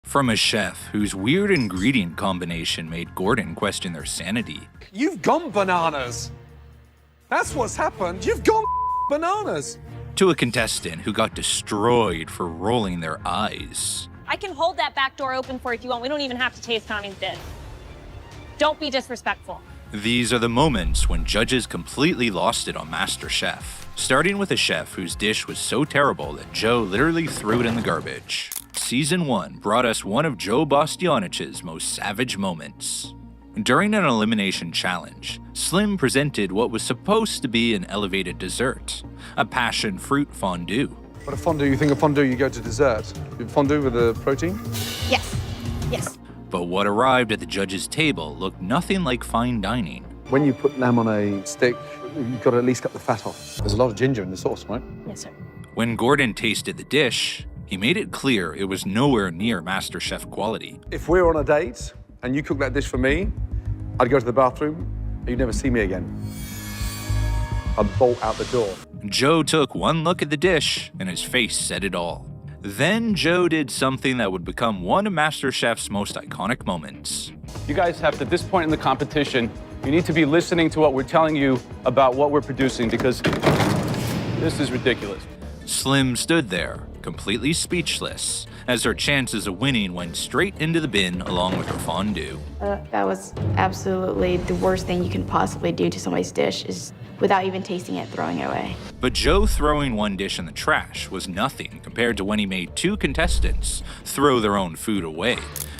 From a chef whose weird ingredient combination made Gordon question their sanity. You've gone bananas. That's what's happened. You've gone bananas. To a contestant who got destroyed for rolling their eyes. I can hold that back door open for you if you want. We don't even have to taste Tommy's dish. Don't be disrespectful. These are the moments when judges completely lost it on MasterChef. Starting with a chef whose dish was so terrible that Joe literally threw it in the garbage. Season 1 brought us one of Joe Bastianich's most savage moments. During an elimination challenge, Slim presented what was supposed to be an elevated dessert, a passion fruit fondue. What a fondue, you think of fondue, you go to dessert. Fondue with the protein? Yes. Yes. But what arrived at the judges' table looked nothing like fine dining. When you put lamb on a stick, you've got to at least cut the fat off. There's a lot of ginger in the sauce, right? Yes, sir. When Gordon tasted the dish, he made it clear it was nowhere near MasterChef quality. If we're on a date and you cook that dish for me, I'd go to the bathroom and you'd never see me again. I'd bolt out the door. Joe took one look at the dish and his face said it all. Then Joe did something that would become one of MasterChef's most iconic moments. You guys have to, at this point in the competition, you need to be listening to what we're telling you about what we're producing, because this is ridiculous. Slim stood there, completely speechless, as her chances of winning went straight into the bin along with her fondue. That was absolutely the worst thing you can possibly do to somebody's dish, is without even tasting it, throwing it away. But Joe throwing one dish in the trash was nothing compared to when he made two contestants throw their own food away.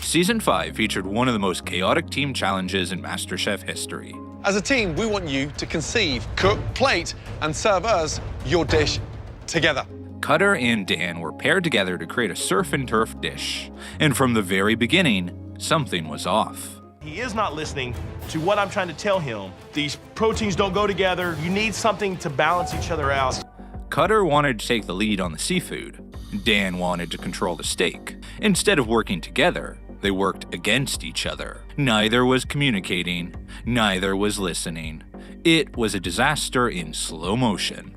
Season 5 featured one of the most chaotic team challenges in MasterChef history. As a team, we want you to conceive, cook, plate, and serve us your dish together. Cutter and Dan were paired together to create a surf and turf dish. And from the very beginning, something was off. He is not listening to what I'm trying to tell him. These proteins don't go together. You need something to balance each other out. Cutter wanted to take the lead on the seafood. Dan wanted to control the steak. Instead of working together, they worked against each other. Neither was communicating, neither was listening. It was a disaster in slow motion.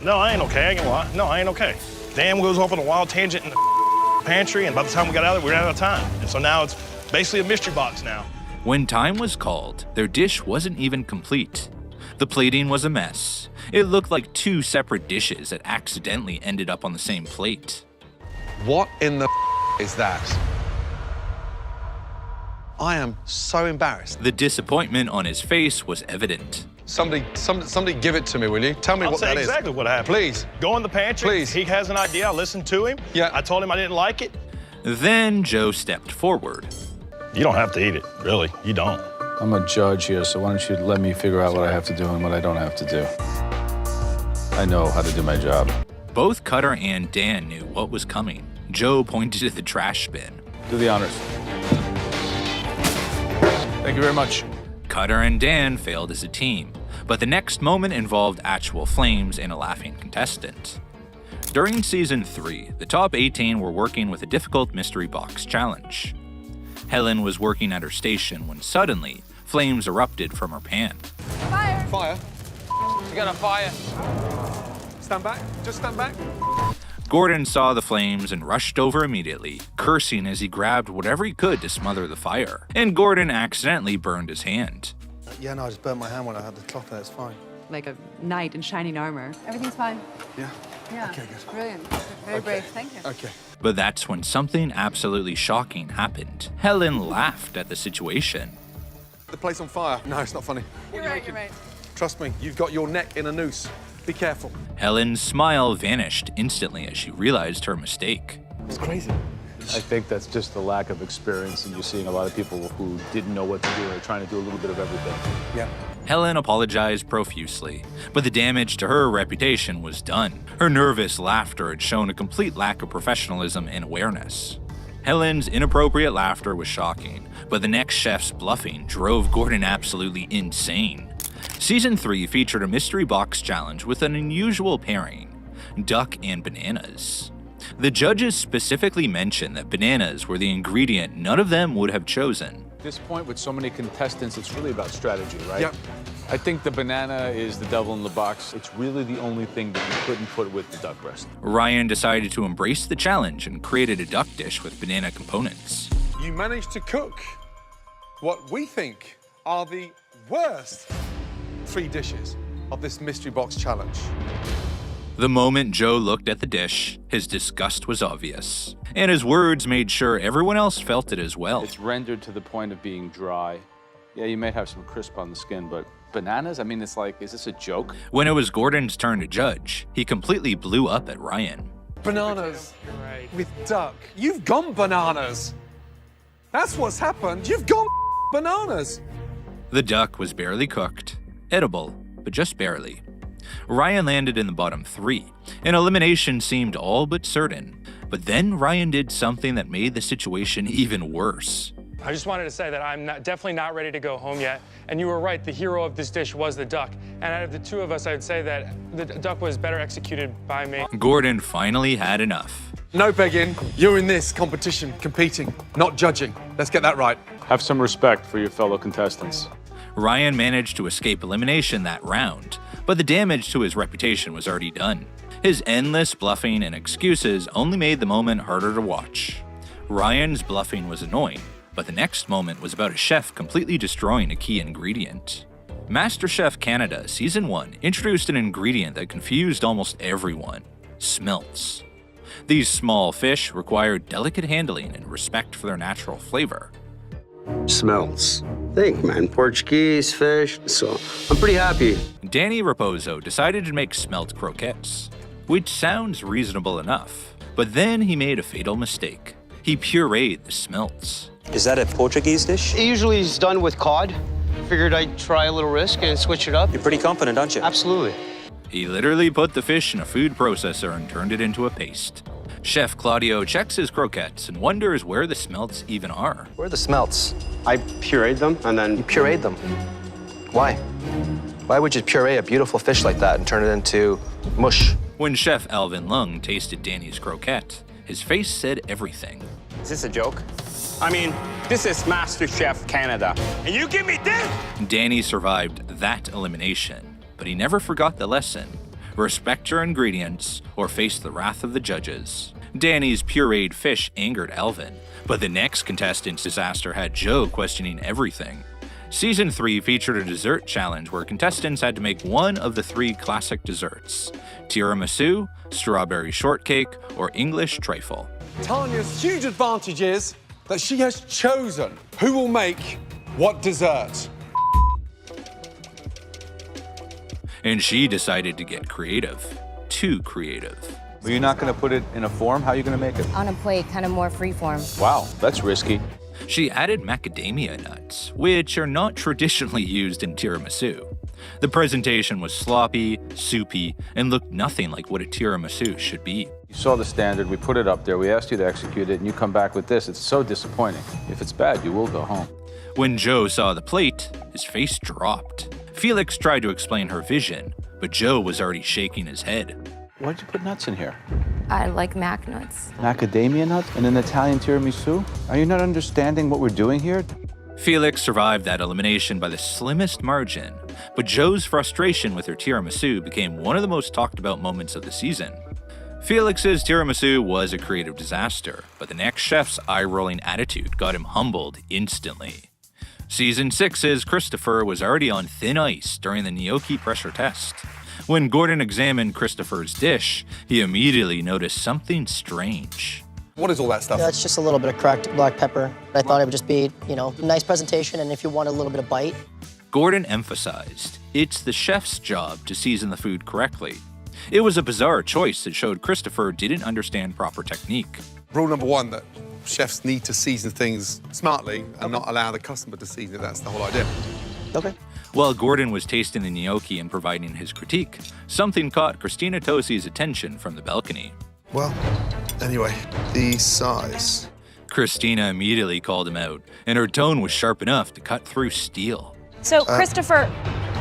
No, I ain't okay. I ain't gonna lie. No, I ain't okay. Dan goes off on a wild tangent in the pantry, and by the time we got out of there, we ran out of time. And so now it's basically a mystery box now. When time was called, their dish wasn't even complete. The plating was a mess. It looked like two separate dishes that accidentally ended up on the same plate. What in the is that? I am so embarrassed. The disappointment on his face was evident. Somebody give it to me, will you? Tell me I'll what say that is. exactly what happened. Please. Go in the pantry. Please. He has an idea. I listened to him. Yeah. I told him I didn't like it. Then Joe stepped forward. You don't have to eat it, really. You don't. I'm a judge here, so why don't you let me figure out what I have to do and what I don't have to do. I know how to do my job. Both Cutter and Dan knew what was coming. Joe pointed to the trash bin. Do the honors. Thank you very much. Cutter and Dan failed as a team, but the next moment involved actual flames and a laughing contestant. During Season 3, the top 18 were working with a difficult mystery box challenge. Helen was working at her station when suddenly, flames erupted from her pan. Fire. Fire. You got a fire? Stand back. Just stand back. Gordon saw the flames and rushed over immediately, cursing as he grabbed whatever he could to smother the fire. And Gordon accidentally burned his hand. Yeah, no, I just burnt my hand when I had the cloth there. It's fine. Like a knight in shining armor. Everything's fine. Yeah. Yeah. Okay, good. Brilliant. Very brave. Thank you. Okay. But that's when something absolutely shocking happened. Helen laughed at the situation. The plate's on fire. No, it's not funny. You're right. Trust me, you've got your neck in a noose. Be careful. Helen's smile vanished instantly as she realized her mistake. It's crazy. I think that's just the lack of experience, and you're seeing a lot of people who didn't know what to do. They're trying to do a little bit of everything. Yeah. Helen apologized profusely, but the damage to her reputation was done. Her nervous laughter had shown a complete lack of professionalism and awareness. Helen's inappropriate laughter was shocking, but the next chef's bluffing drove Gordon absolutely insane. Season 3 featured a mystery box challenge with an unusual pairing: duck and bananas. The judges specifically mentioned that bananas were the ingredient none of them would have chosen. At this point, with so many contestants, it's really about strategy, right? Yep. I think the banana is the devil in the box. It's really the only thing that you couldn't put with the duck breast. Ryan decided to embrace the challenge and created a duck dish with banana components. You managed to cook what we think are the worst 3 dishes of this mystery box challenge. The moment Joe looked at the dish, his disgust was obvious, and his words made sure everyone else felt it as well. It's rendered to the point of being dry. Yeah, you may have some crisp on the skin, but bananas? I mean, it's like, is this a joke? When it was Gordon's turn to judge, he completely blew up at Ryan. Bananas with duck. You've gone bananas. That's what's happened. You've gone bananas. The duck was barely cooked, edible, but just barely. Ryan landed in the bottom 3, and elimination seemed all but certain. But then Ryan did something that made the situation even worse. I just wanted to say that I'm definitely not ready to go home yet. And you were right, the hero of this dish was the duck. And out of the 2 of us, I would say that the duck was better executed by me. Gordon finally had enough. No begging. You're in this competition, competing, not judging. Let's get that right. Have some respect for your fellow contestants. Ryan managed to escape elimination that round, but the damage to his reputation was already done. His endless bluffing and excuses only made the moment harder to watch. Ryan's bluffing was annoying, but the next moment was about a chef completely destroying a key ingredient. MasterChef Canada Season 1 introduced an ingredient that confused almost everyone: smelts. These small fish required delicate handling and respect for their natural flavor. Smelts. Think, man. Portuguese, fish. So I'm pretty happy. Danny Raposo decided to make smelt croquettes, which sounds reasonable enough. But then he made a fatal mistake. He pureed the smelts. Is that a Portuguese dish? It usually is done with cod. Figured I'd try a little risk and switch it up. You're pretty confident, aren't you? Absolutely. He literally put the fish in a food processor and turned it into a paste. Chef Claudio checks his croquettes and wonders where the smelts even are. Where are the smelts? I pureed them and then... You pureed them. Why? Why would you puree a beautiful fish like that and turn it into mush? When Chef Alvin Lung tasted Danny's croquette, his face said everything. Is this a joke? I mean, this is MasterChef Canada. And you give me this? Danny survived that elimination, but he never forgot the lesson. Respect your ingredients or face the wrath of the judges. Danny's pureed fish angered Alvin, but the next contestant's disaster had Joe questioning everything. Season 3 featured a dessert challenge where contestants had to make one of the 3 classic desserts: tiramisu, strawberry shortcake, or English trifle. Tanya's huge advantage is that she has chosen who will make what dessert. And she decided to get creative. Too creative. Well, you're not going to put it in a form? How are you going to make it? On a plate, kind of more freeform. Wow, that's risky. She added macadamia nuts, which are not traditionally used in tiramisu. The presentation was sloppy, soupy, and looked nothing like what a tiramisu should be. You saw the standard, we put it up there, we asked you to execute it, and you come back with this. It's so disappointing. If it's bad, you will go home. When Joe saw the plate, his face dropped. Felix tried to explain her vision, but Joe was already shaking his head. Why'd you put nuts in here? I like mac nuts. Macadamia nuts and an Italian tiramisu? Are you not understanding what we're doing here? Felix survived that elimination by the slimmest margin, but Joe's frustration with her tiramisu became one of the most talked about moments of the season. Felix's tiramisu was a creative disaster, but the next chef's eye-rolling attitude got him humbled instantly. Season 6's Christopher was already on thin ice during the gnocchi pressure test. When Gordon examined Christopher's dish, he immediately noticed something strange. What is all that stuff? Yeah, it's just a little bit of cracked black pepper. I thought it would just be, a nice presentation, and if you want a little bit of bite. Gordon emphasized, it's the chef's job to season the food correctly. It was a bizarre choice that showed Christopher didn't understand proper technique. Rule number 1, that chefs need to season things smartly and not allow the customer to season it. That's the whole idea. Okay. While Gordon was tasting the gnocchi and providing his critique, something caught Christina Tosi's attention from the balcony. Well, anyway, the size. Christina immediately called him out, and her tone was sharp enough to cut through steel. So, Christopher,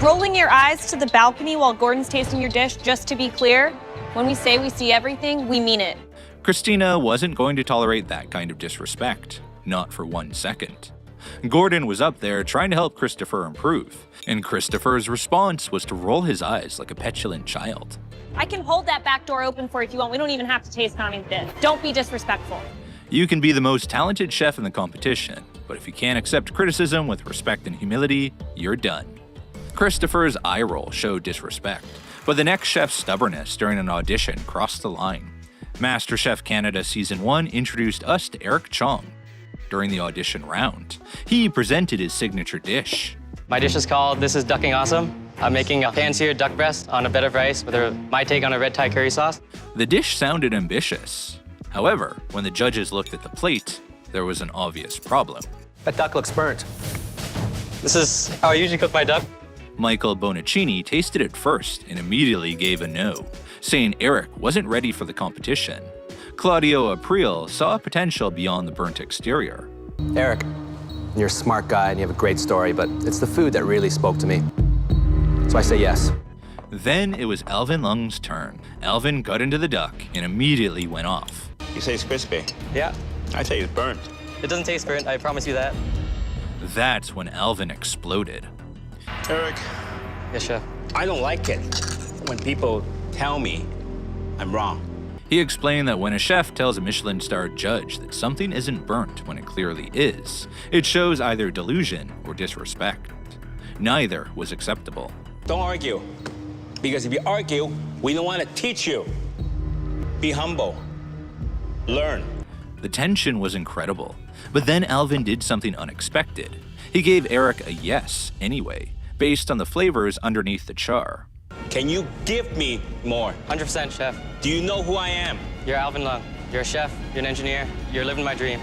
rolling your eyes to the balcony while Gordon's tasting your dish, just to be clear, when we say we see everything, we mean it. Christina wasn't going to tolerate that kind of disrespect, not for 1 second. Gordon was up there trying to help Christopher improve, and Christopher's response was to roll his eyes like a petulant child. I can hold that back door open for you if you want. We don't even have to taste Connie's dish. Don't be disrespectful. You can be the most talented chef in the competition, but if you can't accept criticism with respect and humility, you're done. Christopher's eye roll showed disrespect, but the next chef's stubbornness during an audition crossed the line. MasterChef Canada Season 1 introduced us to Eric Chong. During the audition round, he presented his signature dish. My dish is called This is Ducking Awesome. I'm making a pan-seared duck breast on a bed of rice with my take on a red Thai curry sauce. The dish sounded ambitious. However, when the judges looked at the plate, there was an obvious problem. That duck looks burnt. This is how I usually cook my duck. Michael Bonaccini tasted it first and immediately gave a no, saying Eric wasn't ready for the competition. Claudio April saw potential beyond the burnt exterior. Eric, you're a smart guy and you have a great story, but it's the food that really spoke to me. So I say yes. Then it was Alvin Lung's turn. Alvin got into the duck and immediately went off. You say it's crispy. Yeah. I say it's burnt. It doesn't taste burnt, I promise you that. That's when Alvin exploded. Eric. Yes, chef. I don't like it when people tell me I'm wrong. He explained that when a chef tells a Michelin-starred judge that something isn't burnt when it clearly is, it shows either delusion or disrespect. Neither was acceptable. Don't argue, because if you argue, we don't want to teach you. Be humble. Learn. The tension was incredible, but then Alvin did something unexpected. He gave Eric a yes anyway, based on the flavors underneath the char. Can you give me more? 100%, chef. Do you know who I am? You're Alvin Lung. You're a chef. You're an engineer. You're living my dream.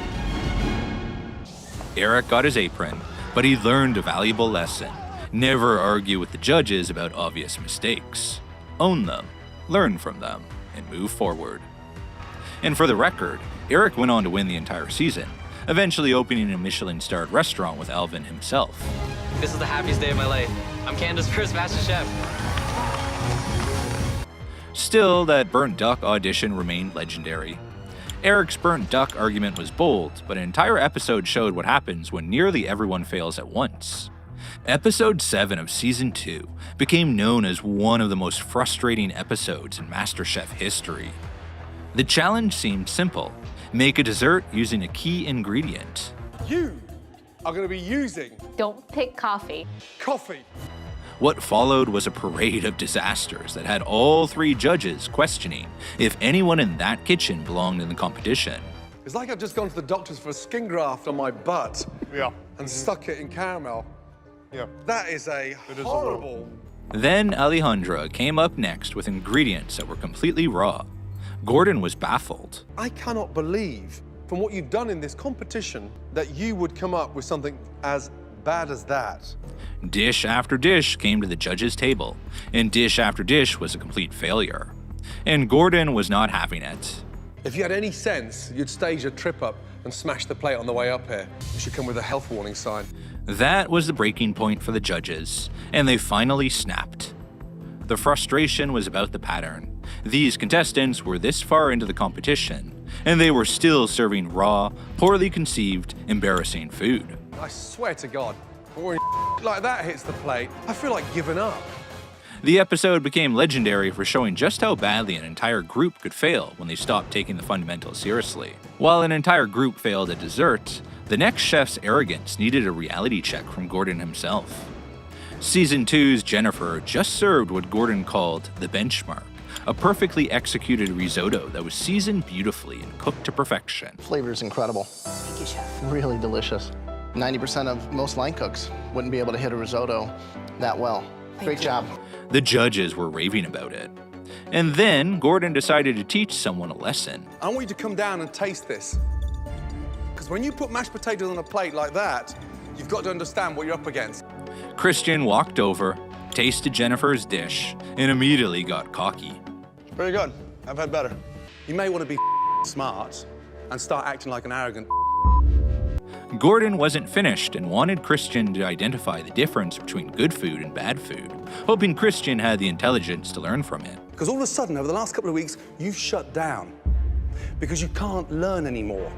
Eric got his apron, but he learned a valuable lesson. Never argue with the judges about obvious mistakes. Own them, learn from them, and move forward. And for the record, Eric went on to win the entire season, eventually opening a Michelin-starred restaurant with Alvin himself. This is the happiest day of my life. I'm Canada's first MasterChef. Still, that burnt duck audition remained legendary. Eric's burnt duck argument was bold, but an entire episode showed what happens when nearly everyone fails at once. Episode 7 of Season 2 became known as one of the most frustrating episodes in MasterChef history. The challenge seemed simple: make a dessert using a key ingredient. You are going to be using... Don't pick coffee. Coffee. What followed was a parade of disasters that had all three judges questioning if anyone in that kitchen belonged in the competition. It's like I've just gone to the doctors for a skin graft on my butt. Yeah. And stuck it in caramel. Yeah. That is a horrible... Then Alejandra came up next with ingredients that were completely raw. Gordon was baffled. I cannot believe, from what you've done in this competition, that you would come up with something as bad as that. Dish after dish came to the judges' table, and dish after dish was a complete failure. And Gordon was not having it. If you had any sense, you'd stage a trip up and smash the plate on the way up here. You should come with a health warning sign. That was the breaking point for the judges, and they finally snapped. The frustration was about the pattern. These contestants were this far into the competition, and they were still serving raw, poorly conceived, embarrassing food. I swear to God, when like that hits the plate, I feel like giving up. The episode became legendary for showing just how badly an entire group could fail when they stopped taking the fundamentals seriously. While an entire group failed at dessert, the next chef's arrogance needed a reality check from Gordon himself. Season 2's Jennifer just served what Gordon called the benchmark, a perfectly executed risotto that was seasoned beautifully and cooked to perfection. Flavor is incredible. Thank you, chef. Really delicious. 90% of most line cooks wouldn't be able to hit a risotto that well. Great job. The judges were raving about it. And then Gordon decided to teach someone a lesson. I want you to come down and taste this. Because when you put mashed potatoes on a plate like that, you've got to understand what you're up against. Christian walked over, tasted Jennifer's dish, and immediately got cocky. Very good. I've had better. You may want to be smart and start acting like an arrogant. Gordon wasn't finished and wanted Christian to identify the difference between good food and bad food, hoping Christian had the intelligence to learn from it. Because all of a sudden, over the last couple of weeks, you've shut down. Because you can't learn anymore.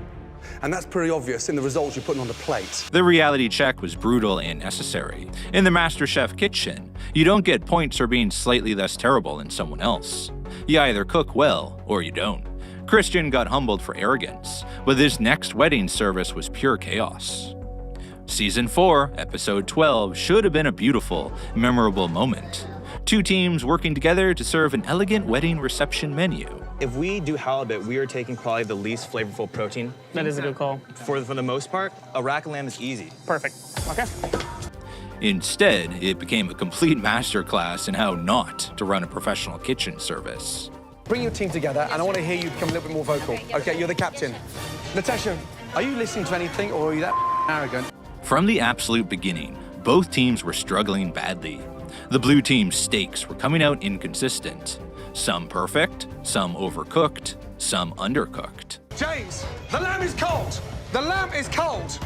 And that's pretty obvious in the results you're putting on the plate. The reality check was brutal and necessary. In the MasterChef kitchen, you don't get points for being slightly less terrible than someone else. You either cook well or you don't. Christian got humbled for arrogance, but this next wedding service was pure chaos. Season 4, Episode 12 should have been a beautiful, memorable moment. Two teams working together to serve an elegant wedding reception menu. If we do halibut, we are taking probably the least flavorful protein. That is a good call. For the most part, a rack of lamb is easy. Perfect. Okay. Instead, it became a complete masterclass in how not to run a professional kitchen service. Bring your team together, and I want to hear you become a little bit more vocal. Okay, you're the captain. Natasha, are you listening to anything, or are you that arrogant? From the absolute beginning, both teams were struggling badly. The blue team's steaks were coming out inconsistent. Some perfect, some overcooked, some undercooked. James, the lamb is cold! The lamb is cold!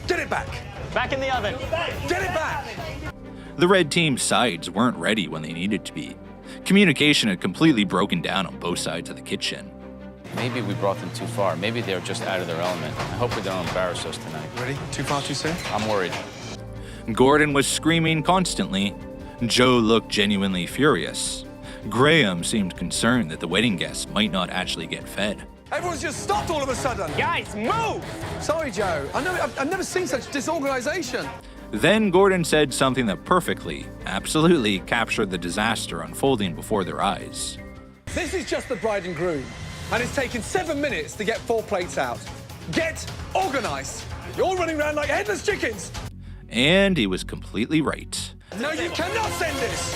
Get it back! Back in the oven. Get it back! The red team's sides weren't ready when they needed to be. Communication had completely broken down on both sides of the kitchen. Maybe we brought them too far. Maybe they're just out of their element. I hope we don't embarrass us tonight. Ready? Too far, too soon? I'm worried. Gordon was screaming constantly. Joe looked genuinely furious. Graham seemed concerned that the wedding guests might not actually get fed. Everyone's just stopped all of a sudden! Guys, move! Sorry, Joe. I've never seen such disorganization. Then Gordon said something that perfectly, absolutely captured the disaster unfolding before their eyes. This is just the bride and groom, and it's taken 7 minutes to get 4 plates out. Get organized! You're all running around like headless chickens! And he was completely right. No, you cannot send this!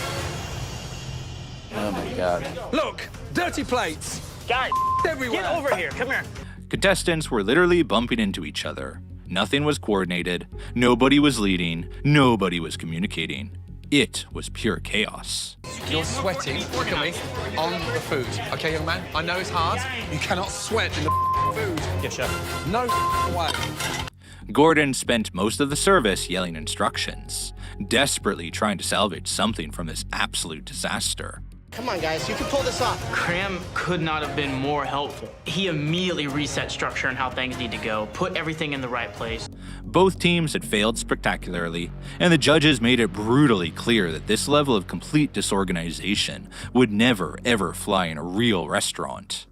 Oh my God. Look, dirty plates! Guys, everywhere! get over here. Come here. Contestants were literally bumping into each other. Nothing was coordinated, nobody was leading, nobody was communicating. It was pure chaos. You're sweating, look at me, on the food. Okay, young man, I know it's hard. You cannot sweat in the food. Yes, chef. No way. Gordon spent most of the service yelling instructions, desperately trying to salvage something from this absolute disaster. Come on, guys, you can pull this off. Graham could not have been more helpful. He immediately reset structure and how things need to go, put everything in the right place. Both teams had failed spectacularly, and the judges made it brutally clear that this level of complete disorganization would never, ever fly in a real restaurant.